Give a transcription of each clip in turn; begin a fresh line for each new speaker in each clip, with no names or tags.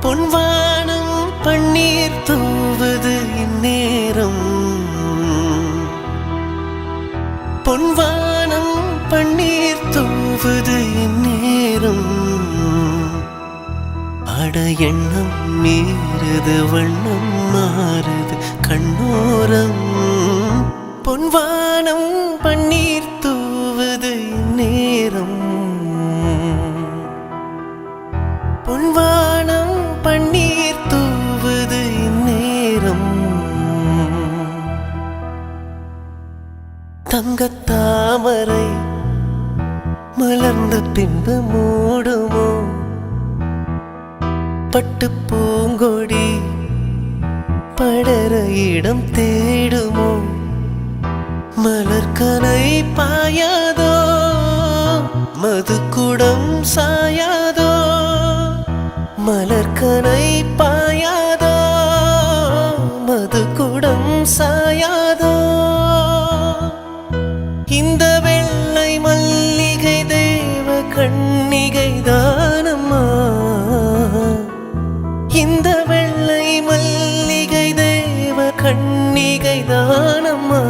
பொன்வானம் பன்னீர் தூவது இந்நேரம் பொன்வானம் பன்னீர் தூவது இந்நேரம் அட எண்ணம் மீறுது வண்ணம் மாறுது கண்ணோரம் பொன்வானம் பன்னீர் தூவது இந்நேரம் பொன்வானம் பன்னீர் தூவது இந்நேரம் தங்கத்தாமரை மலர்ந்த பின்பு மூடுமோ பட்டு பூங்கொடி படர இடம் தேடுமோ மலர்கனை பாயாதோ மதுக்குடம் சாயாதோ மலர்கனை பாயாதோ மதுக்குடம் சாயாதோ இந்த வெள்ளை மல்லிகை தேவ கண்ணிகை தானம்மா இந்த வெள்ளை மல்லிகை தேவ கண்ணிகை தானம்மா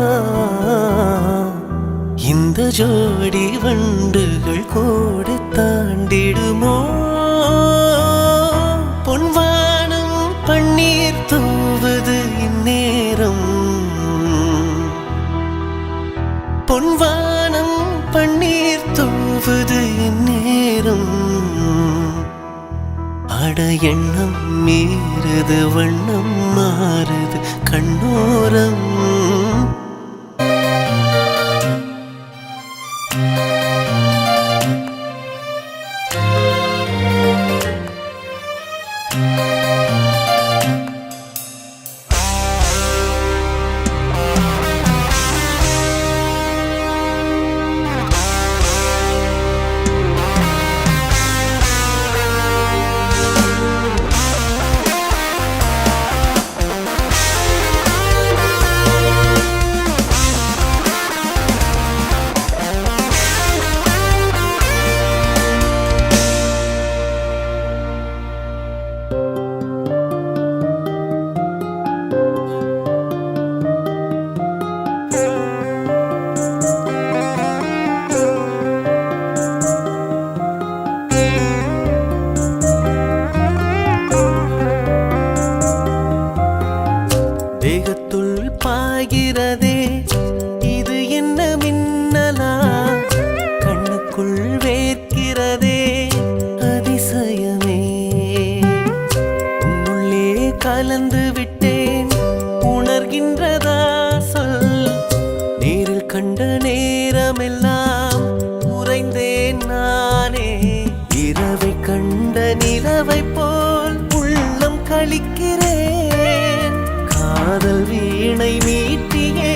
இந்த ஜோடி வண்டுகள் கோடு தாண்டிடுமோ பொன்வானம் பன்னீர் தூவது இந்நேரம் பொன்வானம் பன்னீர் தூவது இந்நேரம் அட எண்ணம் மீறுது வண்ணம் மாறுது கண்ணோரம் தேகத்துள் பாய்கிறதே இது என்ன மின்னலா கண்ணுக்குள் வேர்க்கிறதே அதிசயமே உன்னுள்ளே கலந்து விட்டேன் உணர்கின்றதா சொல் நேரில் கண்ட நேரமெல்லாம் உறைந்தேன் நானே இரவை கண்ட நிலவை போல் உள்ளம் கழிக்கிறேன் காதல் வீணை மீட்டியே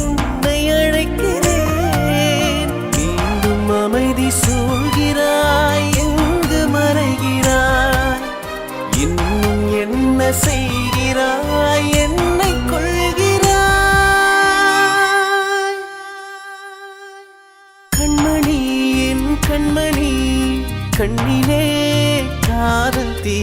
உன்னை அழைக்கிறேன் மீண்டும் அமைதி சூழ்கிறாய் எங்கு மறைகிறாய் இன்னும் என்ன செய்கிறாய் என்னை கொள்கிறாய் கண்மணி என் கண்மணி கண்ணிலே காதல் தீ